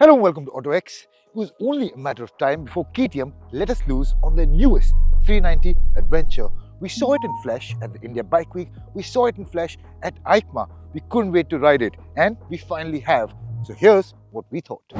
Hello and welcome to AutoX. It was only a matter of time before KTM let us loose on their newest 390 adventure. We saw it in flesh at the India Bike Week, we saw it in flesh at EICMA. We couldn't wait to ride it, and we finally have. So here's what we thought.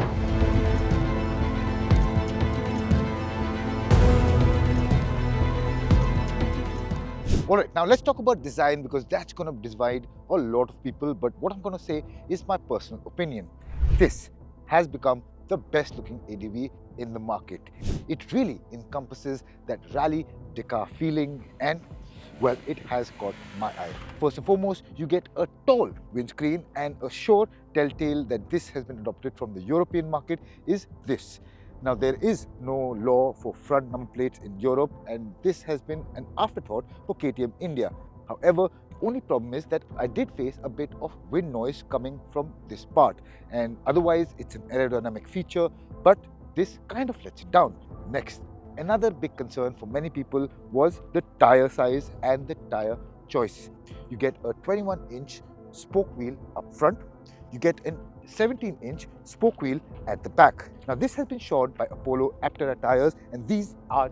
Alright, now let's talk about design because that's going to divide a lot of people, but what I'm going to say is my personal opinion. This has become the best looking ADV in the market. It really encompasses that rally Dakar feeling, and well, it has caught my eye. First and foremost, you get a tall windscreen, and a sure telltale that this has been adopted from the European market is this. Now, there is no law for front number plates in Europe, and this has been an afterthought for KTM India. However, the only problem is that I did face a bit of wind noise coming from this part, and otherwise it's an aerodynamic feature, but this kind of lets it down. Next, another big concern for many people was the tire size and the tire choice. You get a 21-inch spoke wheel up front, you get a 17-inch spoke wheel at the back. Now, this has been shod by Apollo Aptera tires, and these are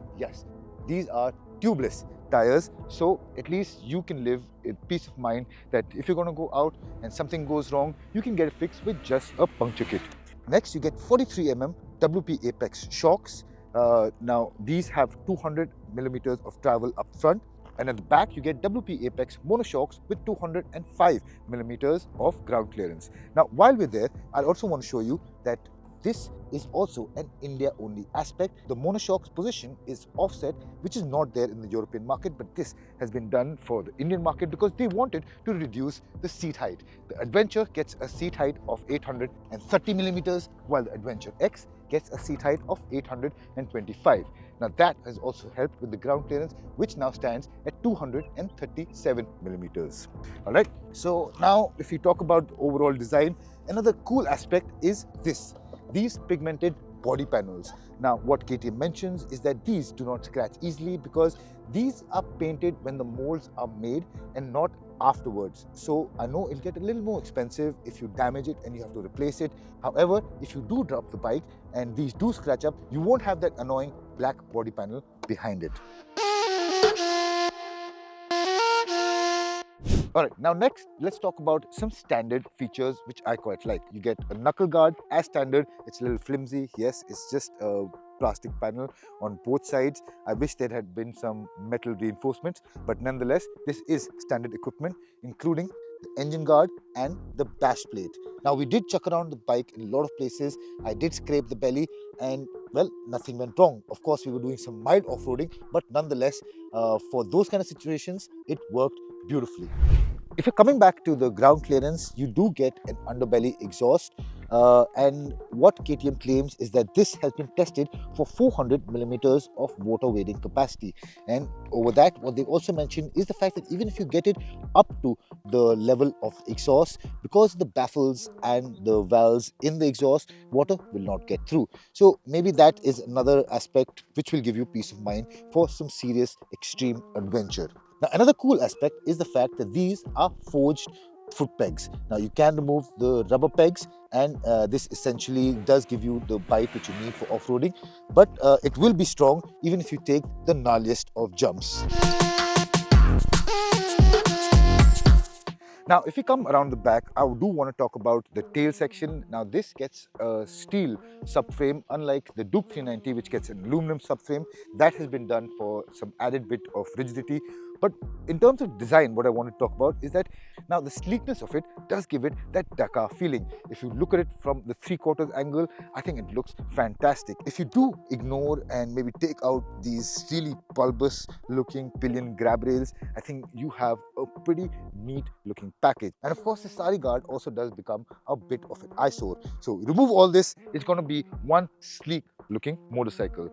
tubeless tires, so at least you can live in peace of mind that if you're going to go out and something goes wrong, you can get it fixed with just a puncture kit. Next, you get 43mm WP Apex shocks. Now, these have 200 millimeters of travel up front, and at the back you get WP Apex monoshocks with 205 millimeters of ground clearance. Now, while we're there, I'll also want to show you that this is also an India-only aspect. The monoshocks position is offset, which is not there in the European market, but this has been done for the Indian market because they wanted to reduce the seat height. The Adventure gets a seat height of 830 millimeters, while the Adventure X gets a seat height of 825. Now, that has also helped with the ground clearance, which now stands at 237 millimeters. All right, so now if we talk about the overall design, another cool aspect is these pigmented body panels. Now, what KTM mentions is that these do not scratch easily because these are painted when the molds are made and not afterwards. So I know it'll get a little more expensive if you damage it and you have to replace it. However, if you do drop the bike and these do scratch up, you won't have that annoying black body panel behind it. Alright, now next, let's talk about some standard features which I quite like. You get a knuckle guard as standard. It's a little flimsy. Yes, it's just a plastic panel on both sides. I wish there had been some metal reinforcements, but nonetheless, this is standard equipment, including the engine guard and the bash plate. Now, we did chuck around the bike in a lot of places. I did scrape the belly, and well, nothing went wrong. Of course, we were doing some mild off-roading, but nonetheless, for those kind of situations, it worked beautifully. If you're coming back to the ground clearance, you do get an underbelly exhaust, and what KTM claims is that this has been tested for 400 millimeters of water wading capacity. And over that, what they also mentioned is the fact that even if you get it up to the level of exhaust, because the baffles and the valves in the exhaust, water will not get through. So maybe that is another aspect which will give you peace of mind for some serious extreme adventure. Now, another cool aspect is the fact that these are forged foot pegs. Now, you can remove the rubber pegs, and this essentially does give you the bite which you need for off-roading, but it will be strong even if you take the gnarliest of jumps. Now, if we come around the back, I do want to talk about the tail section. Now, this gets a steel subframe, unlike the Duke 390, which gets an aluminum subframe. That has been done for some added bit of rigidity. But in terms of design, what I want to talk about is that now the sleekness of it does give it that Dakar feeling. If you look at it from the 3/4 angle, I think it looks fantastic. If you do ignore and maybe take out these really bulbous looking pillion grab rails, I think you have a pretty neat looking package. And of course, the sari guard also does become a bit of an eyesore. So remove all this, it's going to be one sleek looking motorcycle.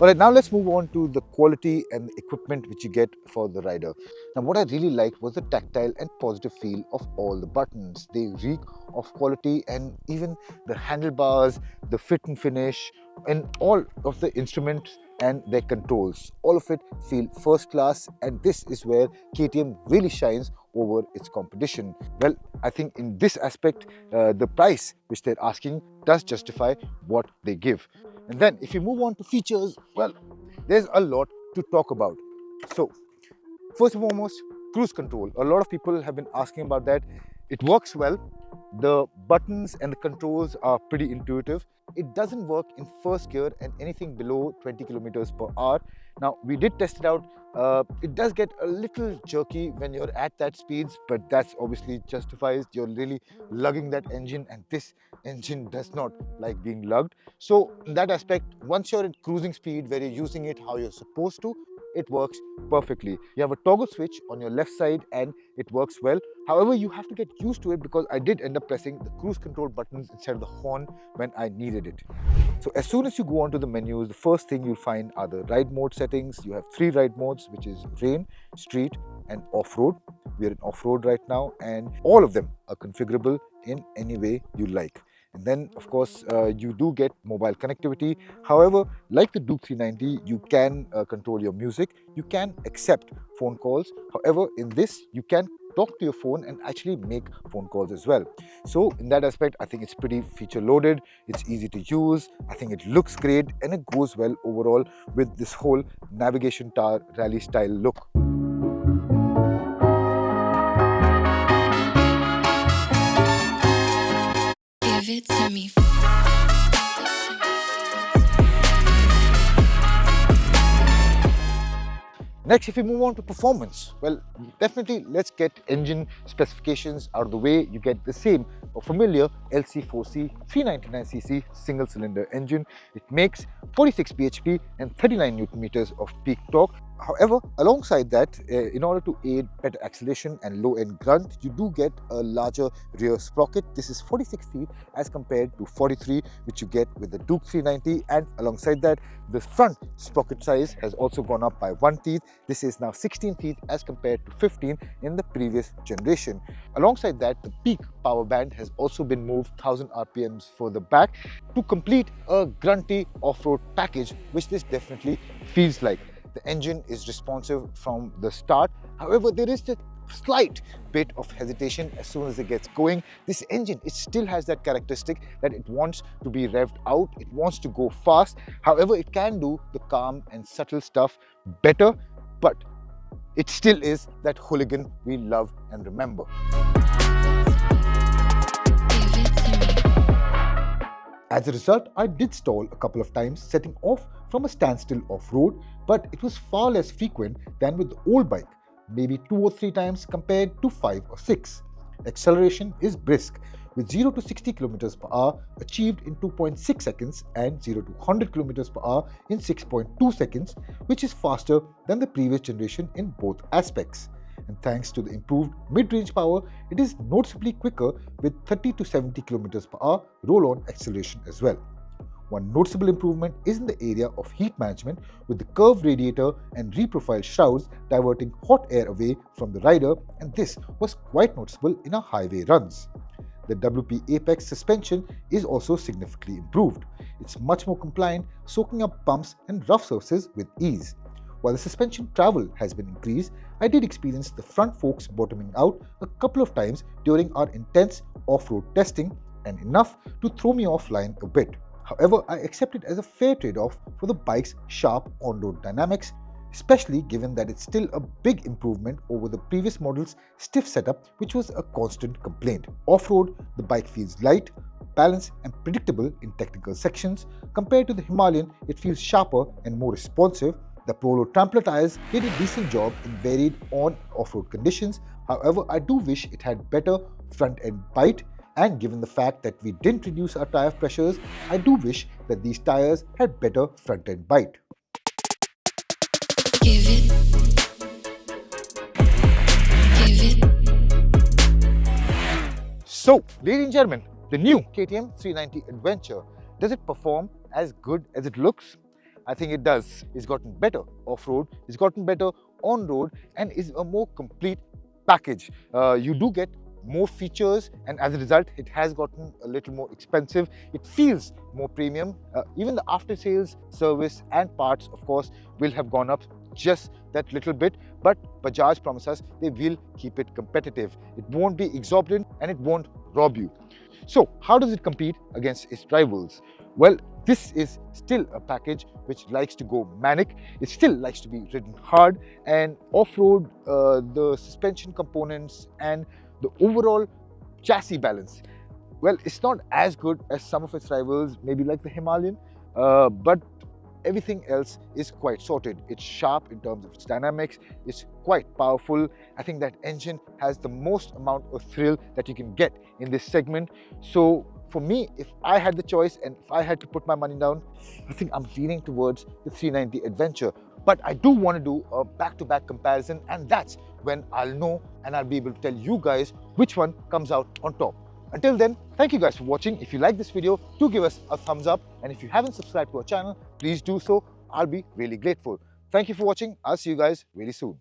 Alright, now let's move on to the quality and the equipment which you get for the rider. Now, what I really liked was the tactile and positive feel of all the buttons. They reek of quality, and even the handlebars, the fit and finish, and all of the instruments and their controls. All of it feel first class, and this is where KTM really shines over its competition. Well, I think in this aspect, the price which they're asking does justify what they give. And then if you move on to features, well, there's a lot to talk about. So first and foremost, cruise control. A lot of people have been asking about that. It works well. The buttons and the controls are pretty intuitive. It doesn't work in first gear and anything below 20 kilometers per hour. Now, we did test it out. It does get a little jerky when you're at that speeds, but that's obviously justifies. You're really lugging that engine, and this engine does not like being lugged. So in that aspect, once you're at cruising speed where you're using it how you're supposed to, it works perfectly. You have a toggle switch on your left side and it works well. However, you have to get used to it because I did end up pressing the cruise control buttons instead of the horn when I needed it. So as soon as you go onto the menus, the first thing you'll find are the ride mode settings. You have 3 ride modes, which is rain, street and off-road. We are in off-road right now, and all of them are configurable in any way you like. And then, of course, you do get mobile connectivity. However, like the Duke 390, you can control your music. You can accept phone calls. However, in this, you can talk to your phone and actually make phone calls as well. So in that aspect, I think it's pretty feature loaded. It's easy to use. I think it looks great, and it goes well overall with this whole navigation tower rally style look. Give it to me. Next, if we move on to performance, well, definitely let's get engine specifications out of the way. You get the same familiar LC4C 399cc single cylinder engine. It makes 46 bhp and 39 Newton meters of peak torque. However, alongside that, in order to aid better acceleration and low-end grunt, you do get a larger rear sprocket. This is 46 teeth as compared to 43, which you get with the Duke 390. And alongside that, the front sprocket size has also gone up by 1 teeth. This is now 16 teeth as compared to 15 in the previous generation. Alongside that, the peak power band has also been moved 1000 RPMs further back to complete a grunty off-road package, which this definitely feels like. The engine is responsive from the start. However, there is a slight bit of hesitation as soon as it gets going. This engine, it still has that characteristic that it wants to be revved out. It wants to go fast. However, it can do the calm and subtle stuff better, but it still is that hooligan we love and remember. As a result, I did stall a couple of times setting off from a standstill off-road, but it was far less frequent than with the old bike, maybe 2 or 3 times compared to 5 or 6. Acceleration is brisk, with 0 to 60 km per hour achieved in 2.6 seconds and 0 to 100 km per hour in 6.2 seconds, which is faster than the previous generation in both aspects. And thanks to the improved mid-range power, it is noticeably quicker with 30 to 70 km per hour roll-on acceleration as well. One noticeable improvement is in the area of heat management, with the curved radiator and reprofiled shrouds diverting hot air away from the rider, and this was quite noticeable in our highway runs. The WP Apex suspension is also significantly improved. It's much more compliant, soaking up bumps and rough surfaces with ease. While the suspension travel has been increased, I did experience the front forks bottoming out a couple of times during our intense off-road testing, and enough to throw me offline a bit. However, I accept it as a fair trade-off for the bike's sharp on-road dynamics, especially given that it's still a big improvement over the previous model's stiff setup, which was a constant complaint. Off-road, the bike feels light, balanced and predictable in technical sections. Compared to the Himalayan, it feels sharper and more responsive. The Polo Trampler tires did a decent job in varied on off-road conditions. However, I do wish it had better front-end bite, and given the fact that we didn't reduce our tire pressures, I do wish that these tires had better front-end bite. Give it. So, ladies and gentlemen, the new KTM 390 Adventure, does it perform as good as it looks? I think it does. It's gotten better off-road, it's gotten better on-road, and is a more complete package. You do get more features, and as a result, it has gotten a little more expensive. It feels more premium. Even the after sales service and parts, of course, will have gone up just that little bit, but Bajaj promises us they will keep it competitive. It won't be exorbitant and it won't rob you. So how does it compete against its rivals? Well, this is still a package which likes to go manic. It still likes to be ridden hard and off-road. The suspension components and the overall chassis balance, well, it's not as good as some of its rivals, maybe like the Himalayan, but everything else is quite sorted. It's sharp in terms of its dynamics, it's quite powerful. I think that engine has the most amount of thrill that you can get in this segment. So for me, if I had the choice and if I had to put my money down, I think I'm leaning towards the 390 Adventure. But I do want to do a back-to-back comparison, and that's when I'll know and I'll be able to tell you guys which one comes out on top. Until then, thank you guys for watching. If you like this video, do give us a thumbs up. And if you haven't subscribed to our channel, please do so. I'll be really grateful. Thank you for watching. I'll see you guys really soon.